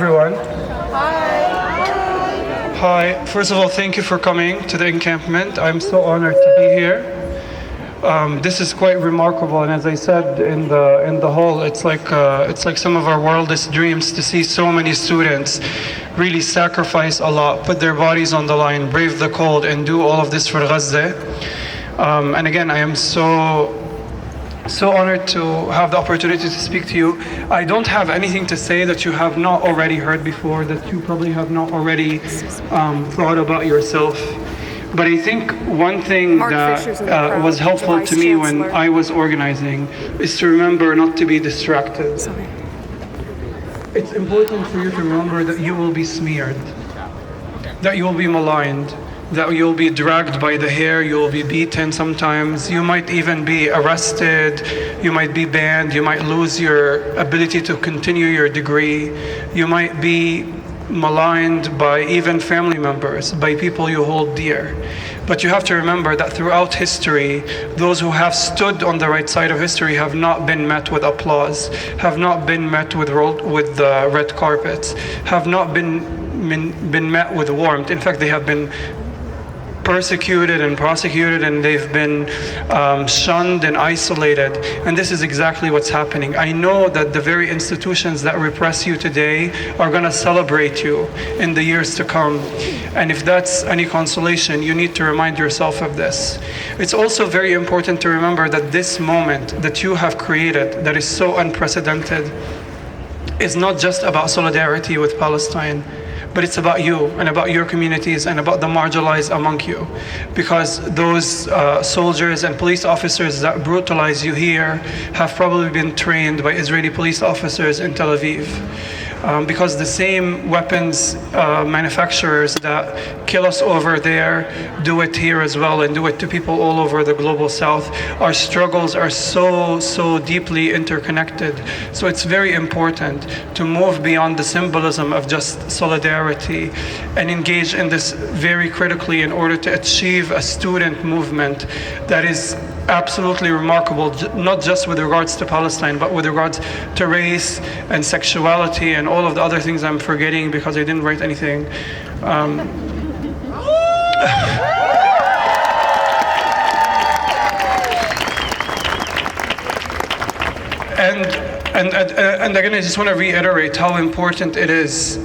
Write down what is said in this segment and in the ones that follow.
everyone. Hi. First of all, thank you for coming to the encampment. I'm so honored to be here. This is quite remarkable, and as I said in the hall, it's like some of our wildest dreams to see so many students really sacrifice a lot, put their bodies on the line, brave the cold, and do all of this for Gaza. And again, I am so honored to have the opportunity to speak to you. I don't have anything to say that you have not already heard before, that you probably have not already thought about yourself. But I think one thing that was helpful to me when I was organizing is to remember not to be distracted. It's important for you to remember that you will be smeared, that you will be maligned, that you'll be dragged by the hair, you'll be beaten sometimes, you might even be arrested, you might be banned, you might lose your ability to continue your degree, you might be maligned by even family members, by people you hold dear. But you have to remember that throughout history, those who have stood on the right side of history have not been met with applause, have not been met with red carpets, have not been met with warmth. In fact, they have been persecuted and prosecuted, and they've been shunned and isolated. And this is exactly what's happening. I know that the very institutions that repress you today are going to celebrate you in the years to come. And if that's any consolation, you need to remind yourself of this. It's also very important to remember that this moment that you have created, that is so unprecedented, is not just about solidarity with Palestine, but it's about you and about your communities and about the marginalized among you. Because those soldiers and police officers that brutalize you here have probably been trained by Israeli police officers in Tel Aviv. Because the same weapons manufacturers that kill us over there do it here as well, and do it to people all over the global south. Our struggles are so deeply interconnected. So it's very important to move beyond the symbolism of just solidarity and engage in this very critically in order to achieve a student movement that is absolutely remarkable, not just with regards to Palestine, but with regards to race and sexuality and all of the other things I'm forgetting because I didn't write anything. And again, I just want to reiterate how important it is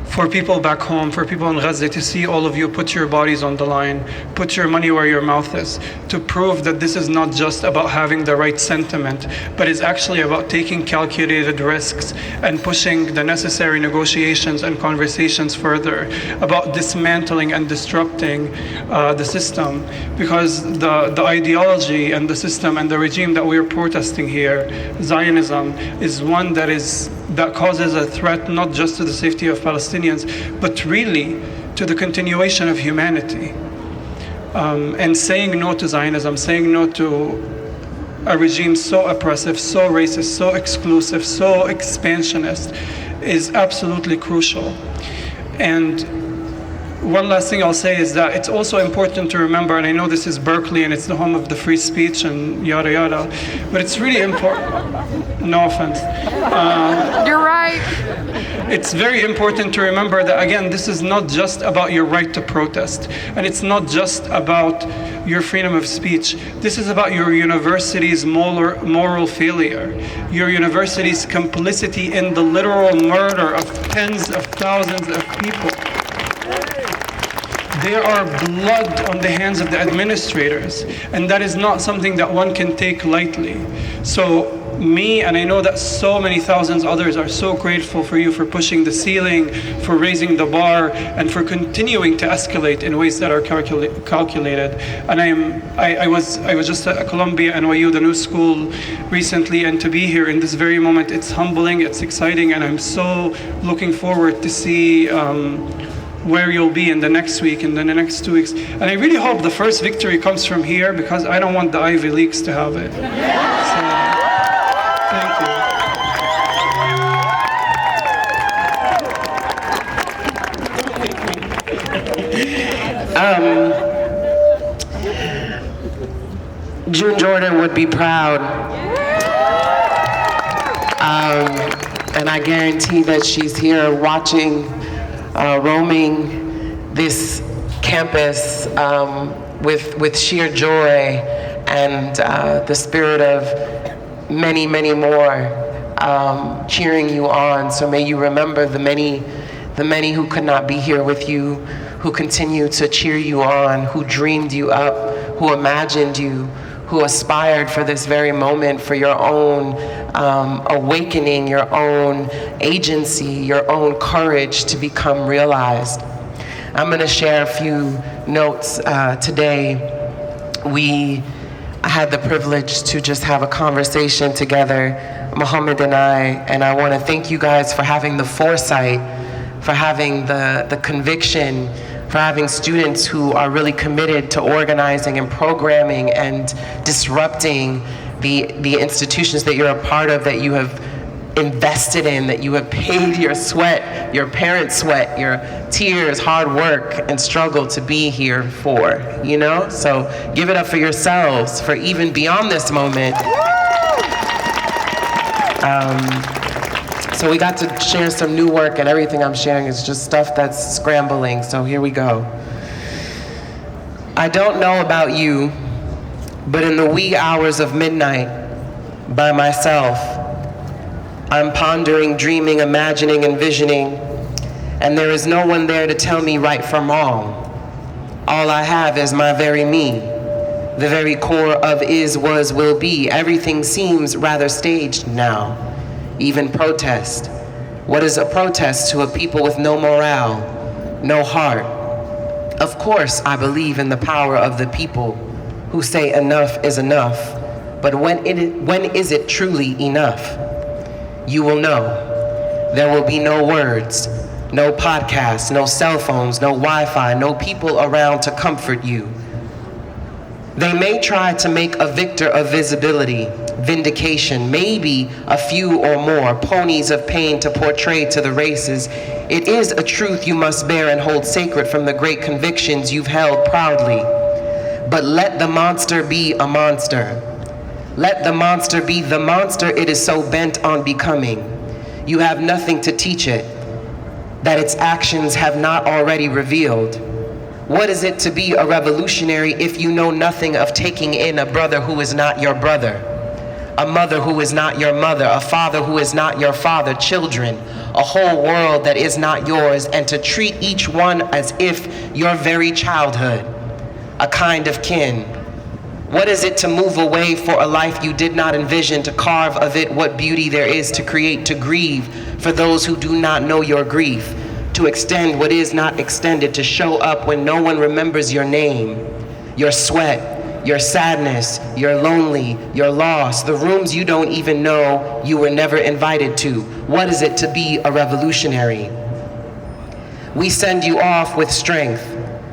for people back home, for people in Gaza, to see all of you put your bodies on the line, put your money where your mouth is, to prove that this is not just about having the right sentiment, but it's actually about taking calculated risks and pushing the necessary negotiations and conversations further, about dismantling and disrupting the system. Because the ideology and the system and the regime that we're protesting here, Zionism, is one that causes a threat not just to the safety of Palestinians, but really to the continuation of humanity. And saying no to Zionism, saying no to a regime so oppressive, so racist, so exclusive, so expansionist is absolutely crucial. And one last thing I'll say is that it's also important to remember, and I know this is Berkeley and it's the home of the free speech and yada yada, but it's really important. No offense. You're right. It's very important to remember that, again, this is not just about your right to protest, and it's not just about your freedom of speech. This is about your university's moral failure, your university's complicity in the literal murder of tens of thousands of people. There are blood on the hands of the administrators, and that is not something that one can take lightly. So me, and I know that so many thousands others, are so grateful for you for pushing the ceiling, for raising the bar, and for continuing to escalate in ways that are calculated. And I was just at Columbia, NYU, the new school, recently, and to be here in this very moment, it's humbling, it's exciting, and I'm so looking forward to see where you'll be in the next week and then the next 2 weeks. And I really hope the first victory comes from here, because I don't want the Ivy Leagues to have it. So, thank you. June Jordan would be proud. And I guarantee that she's here watching, roaming this campus with sheer joy and the spirit of many, many more cheering you on. So may you remember the many who could not be here with you, who continue to cheer you on, who dreamed you up, who imagined you, who aspired for this very moment, for your own awakening, your own agency, your own courage to become realized. I'm gonna share a few notes today. I had the privilege to just have a conversation together, Mohammed and I wanna thank you guys for having the foresight, for having the conviction, for having students who are really committed to organizing and programming and disrupting the institutions that you're a part of, that you have invested in, that you have paid your sweat, your parents' sweat, your tears, hard work, and struggle to be here for, you know? So give it up for yourselves, for even beyond this moment. So we got to share some new work, and everything I'm sharing is just stuff that's scrambling, so here we go. I don't know about you, but in the wee hours of midnight, by myself, I'm pondering, dreaming, imagining, envisioning, and there is no one there to tell me right from wrong. All I have is my very me, the very core of is, was, will be. Everything seems rather staged now. Even protest. What is a protest to a people with no morale, no heart? Of course, I believe in the power of the people who say enough is enough, but when is it truly enough? You will know. There will be no words, no podcasts, no cell phones, no Wi-Fi, no people around to comfort you. They may try to make a victor of visibility, vindication, maybe a few or more ponies of pain to portray to the races. It is a truth you must bear and hold sacred from the great convictions you've held proudly. But let the monster be a monster. Let the monster be the monster it is so bent on becoming. You have nothing to teach it that its actions have not already revealed. What is it to be a revolutionary if you know nothing of taking in a brother who is not your brother, a mother who is not your mother, a father who is not your father, children, a whole world that is not yours, and to treat each one as if your very childhood, a kind of kin? What is it to move away for a life you did not envision, to carve of it what beauty there is to create, to grieve for those who do not know your grief, to extend what is not extended, to show up when no one remembers your name, your sweat, your sadness, your lonely, your loss, the rooms you don't even know you were never invited to? What is it to be a revolutionary? We send you off with strength,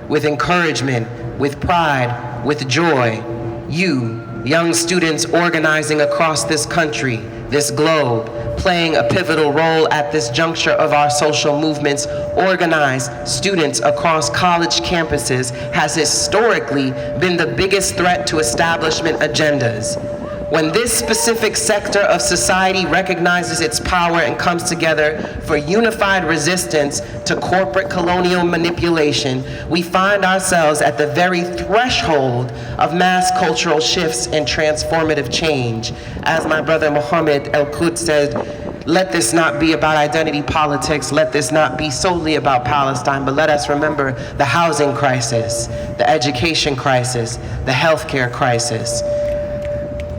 with encouragement, with pride, with joy. You, young students organizing across this country, this globe, playing a pivotal role at this juncture of our social movements, organized students across college campuses has historically been the biggest threat to establishment agendas. When this specific sector of society recognizes its power and comes together for unified resistance to corporate colonial manipulation, we find ourselves at the very threshold of mass cultural shifts and transformative change. As my brother Mohammed el-Kurd said, let this not be about identity politics, let this not be solely about Palestine, but let us remember the housing crisis, the education crisis, the healthcare crisis.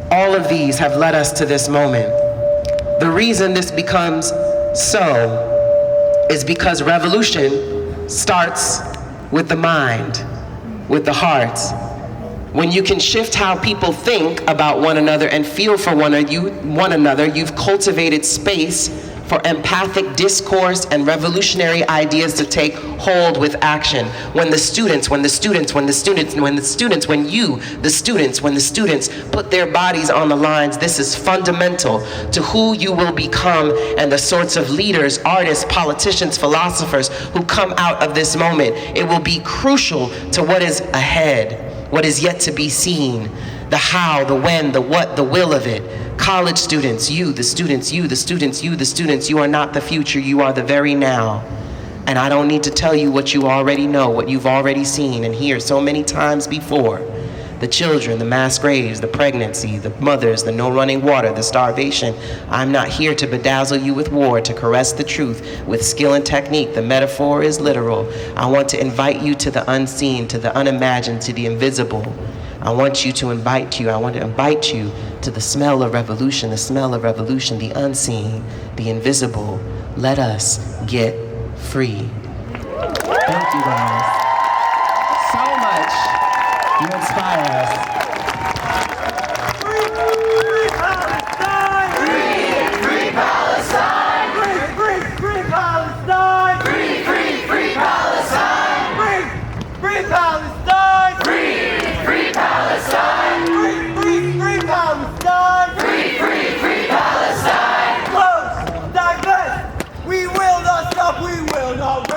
All of these have led us to this moment. The reason this becomes so is because revolution starts with the mind, with the heart. When you can shift how people think about one another and feel for one another, you've cultivated space for empathic discourse and revolutionary ideas to take hold with action. When the students put their bodies on the lines, this is fundamental to who you will become and the sorts of leaders, artists, politicians, philosophers who come out of this moment. It will be crucial to what is ahead, what is yet to be seen, the how, the when, the what, the will of it. College students, you, the students, you, the students, you, the students, you are not the future, you are the very now. And I don't need to tell you what you already know, what you've already seen and heard so many times before. The children, the mass graves, the pregnancy, the mothers, the no running water, the starvation. I'm not here to bedazzle you with war, to caress the truth with skill and technique. The metaphor is literal. I want to invite you to the unseen, to the unimagined, to the invisible. I want to invite you to the smell of revolution, the unseen, the invisible. Let us get free. Thank you guys so much. You inspire us. Free Palestine! Free Palestine! Free Palestine! Free Palestine! Free Palestine! Free Palestine! Free Palestine! Free Palestine! Close! Divest! We will not stop! We will not rest!